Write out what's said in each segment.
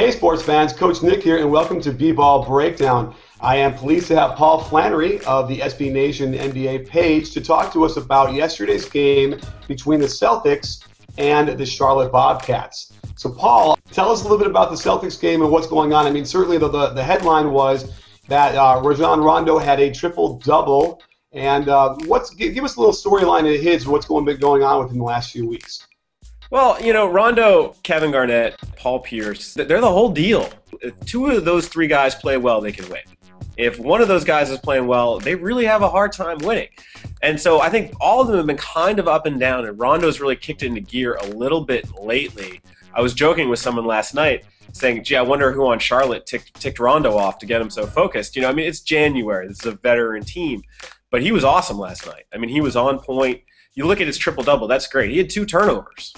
Hey sports fans, Coach Nick here and welcome to B-Ball Breakdown. I am pleased to have Paul Flannery of the SB Nation NBA page to talk to us about yesterday's game between the Celtics and the Charlotte Bobcats. So Paul, tell us a little bit about the Celtics game and what's going on. I mean, certainly the headline was that Rajon Rondo had a triple-double. And give us a little storyline of his, what's been going on within the last few weeks. Well, you know, Rondo, Kevin Garnett, Paul Pierce, they're the whole deal. If two of those three guys play well, they can win. If one of those guys is playing well, they really have a hard time winning. And so I think all of them have been kind of up and down, and Rondo's really kicked into gear a little bit lately. I was joking with someone last night saying, gee, I wonder who on Charlotte ticked Rondo off to get him so focused. You know, I mean, it's January. This is a veteran team. But he was awesome last night. I mean, he was on point. You look at his triple-double, that's great. He had two turnovers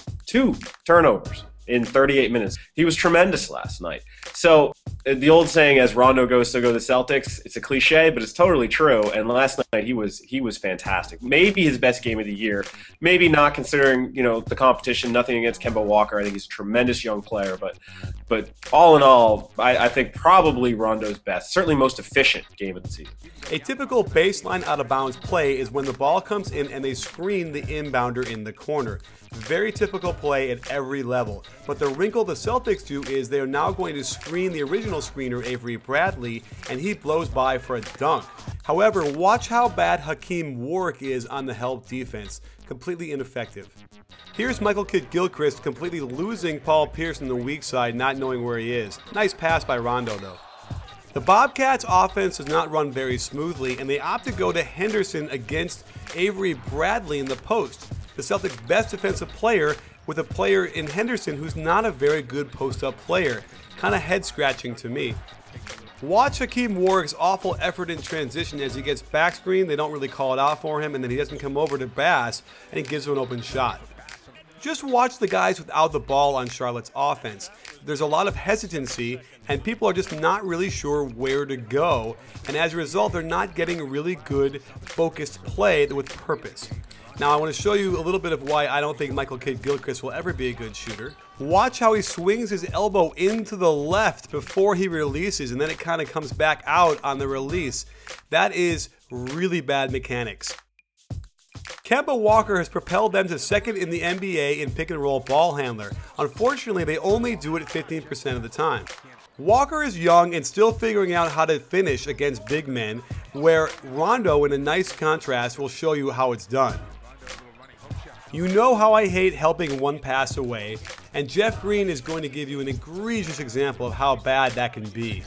in 38 minutes. He was tremendous last night. So the old saying, as Rondo goes, so go the Celtics, it's a cliche, but it's totally true. And last night he was fantastic. Maybe his best game of the year. Maybe not considering, you know, the competition. Nothing against Kemba Walker. I think he's a tremendous young player. But all in all, I think probably Rondo's best, certainly most efficient game of the season. A typical baseline out-of-bounds play is when the ball comes in and they screen the inbounder in the corner. Very typical play at every level. But the wrinkle the Celtics do is they are now going to screen the original screener, Avery Bradley, and he blows by for a dunk. However, watch how bad Hakeem Warwick is on the help defense. Completely ineffective. Here's Michael Kidd-Gilchrist completely losing Paul Pierce on the weak side, not knowing where he is. Nice pass by Rondo, though. The Bobcats' offense does not run very smoothly, and they opt to go to Henderson against Avery Bradley in the post. The Celtics' best defensive player with a player in Henderson who's not a very good post-up player. Kind of head-scratching to me. Watch Hakeem Warwick's awful effort in transition as he gets back screen. They don't really call it out for him, and then he doesn't come over to Bass, and he gives him an open shot. Just watch the guys without the ball on Charlotte's offense. There's a lot of hesitancy, and people are just not really sure where to go, and as a result, they're not getting really good, focused play with purpose. Now, I want to show you a little bit of why I don't think Michael Kidd-Gilchrist will ever be a good shooter. Watch how he swings his elbow into the left before he releases, and then it kind of comes back out on the release. That is really bad mechanics. Kemba Walker has propelled them to second in the NBA in pick-and-roll ball handler. Unfortunately, they only do it 15% of the time. Walker is young and still figuring out how to finish against big men, where Rondo, in a nice contrast, will show you how it's done. You know how I hate helping one pass away, and Jeff Green is going to give you an egregious example of how bad that can be.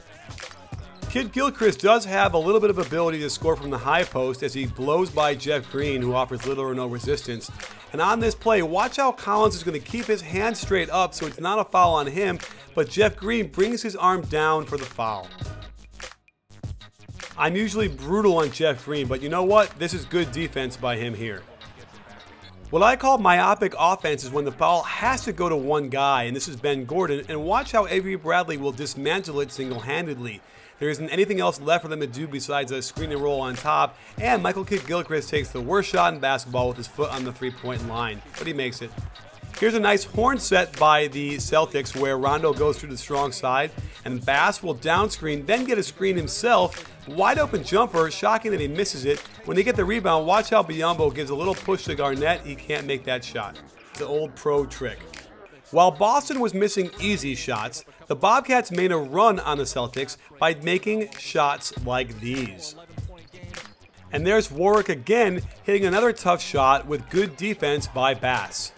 Kidd-Gilchrist does have a little bit of ability to score from the high post as he blows by Jeff Green, who offers little or no resistance. And on this play, watch how Collins is going to keep his hand straight up so it's not a foul on him, but Jeff Green brings his arm down for the foul. I'm usually brutal on Jeff Green, but you know what? This is good defense by him here. What I call myopic offense is when the ball has to go to one guy, and this is Ben Gordon, and watch how Avery Bradley will dismantle it single-handedly. There isn't anything else left for them to do besides a screen and roll on top, and Michael Kidd-Gilchrist takes the worst shot in basketball with his foot on the three-point line, but he makes it. Here's a nice horn set by the Celtics where Rondo goes through the strong side, and Bass will down screen, then get a screen himself. Wide open jumper, shocking that he misses it. When they get the rebound, watch how Biyombo gives a little push to Garnett. He can't make that shot. The old pro trick. While Boston was missing easy shots, the Bobcats made a run on the Celtics by making shots like these. And there's Warwick again, hitting another tough shot with good defense by Bass.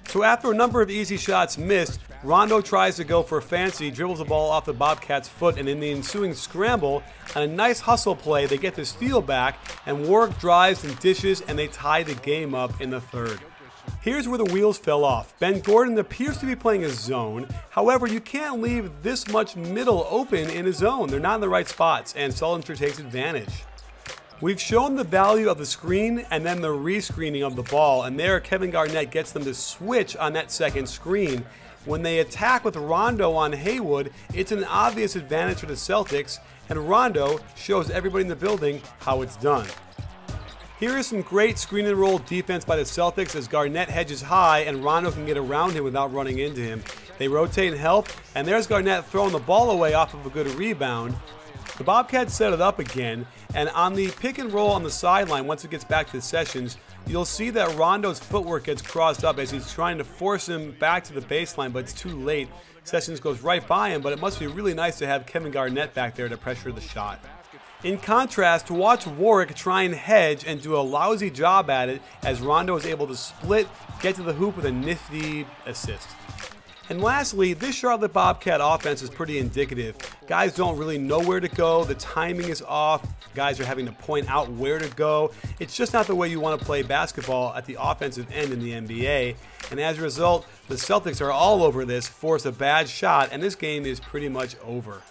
So after a number of easy shots missed, Rondo tries to go for fancy, dribbles the ball off the Bobcats' foot, and in the ensuing scramble, on a nice hustle play, they get the steal back, and Warwick drives and dishes, and they tie the game up in the third. Here's where the wheels fell off. Ben Gordon appears to be playing a zone. However, you can't leave this much middle open in a zone. They're not in the right spots, and Sullinger takes advantage. We've shown the value of the screen and then the re-screening of the ball, and there Kevin Garnett gets them to switch on that second screen. When they attack with Rondo on Haywood, it's an obvious advantage for the Celtics, and Rondo shows everybody in the building how it's done. Here is some great screen and roll defense by the Celtics as Garnett hedges high and Rondo can get around him without running into him. They rotate and help, and there's Garnett throwing the ball away off of a good rebound. The Bobcats set it up again, and on the pick and roll on the sideline, once it gets back to Sessions, you'll see that Rondo's footwork gets crossed up as he's trying to force him back to the baseline, but it's too late. Sessions goes right by him, but it must be really nice to have Kevin Garnett back there to pressure the shot. In contrast, watch Warwick try and hedge and do a lousy job at it as Rondo is able to split, get to the hoop with a nifty assist. And lastly, this Charlotte Bobcat offense is pretty indicative. Guys don't really know where to go, the timing is off, guys are having to point out where to go. It's just not the way you want to play basketball at the offensive end in the NBA. And as a result, the Celtics are all over this, force a bad shot, and this game is pretty much over.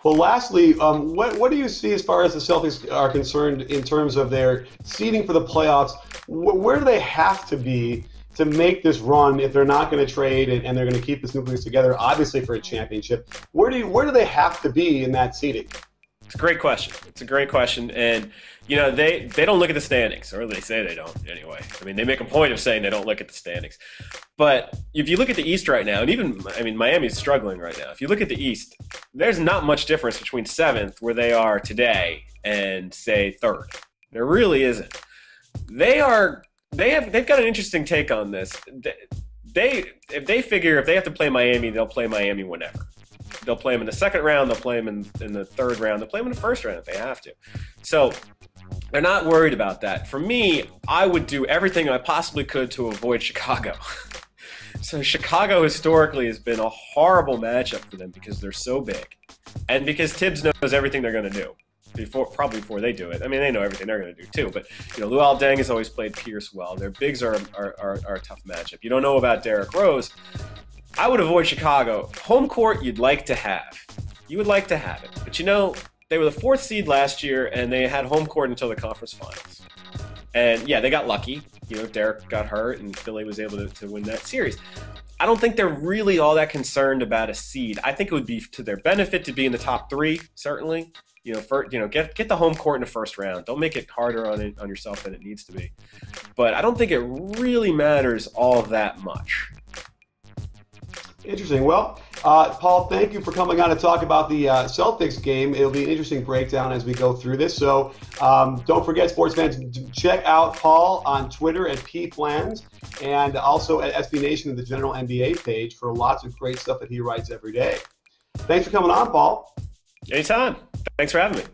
Well, lastly, what do you see as far as the Celtics are concerned in terms of their seeding for the playoffs? Where do they have to be to make this run if they're not going to trade and they're going to keep this nucleus together, obviously for a championship? Where do they have to be in that seeding? It's a great question. It's a great question, and you know they don't look at the standings, or they say they don't anyway. I mean, they make a point of saying they don't look at the standings, but if you look at the East right now, and even Miami's struggling right now. If you look at the East, there's not much difference between 7th, where they are today, and say 3rd. There really isn't. They've got an interesting take on this. If they figure if they have to play Miami, they'll play Miami whenever. They'll play them in the 2nd round. They'll play them in the 3rd round. They'll play them in the 1st round if they have to. So they're not worried about that. For me, I would do everything I possibly could to avoid Chicago. So Chicago historically has been a horrible matchup for them because they're so big, and because Tibbs knows everything they're going to do. Probably before they do it. I mean, they know everything they're going to do too. But Luol Deng has always played Pierce well. Their bigs are a tough matchup. You don't know about Derrick Rose. I would avoid Chicago. Home court, you'd like to have. You would like to have it. But they were the 4th seed last year, and they had home court until the conference finals. And yeah, they got lucky. Derrick got hurt, and Philly was able to win that series. I don't think they're really all that concerned about a seed. I think it would be to their benefit to be in the top 3, certainly. Get the home court in the 1st round. Don't make it harder on yourself than it needs to be. But I don't think it really matters all that much. Interesting. Well, Paul, thank you for coming on to talk about the Celtics game. It'll be an interesting breakdown as we go through this. So don't forget, sports fans, to check out Paul on Twitter at PPlans and also at SB Nation, the general NBA page, for lots of great stuff that he writes every day. Thanks for coming on, Paul. Anytime. Thanks for having me.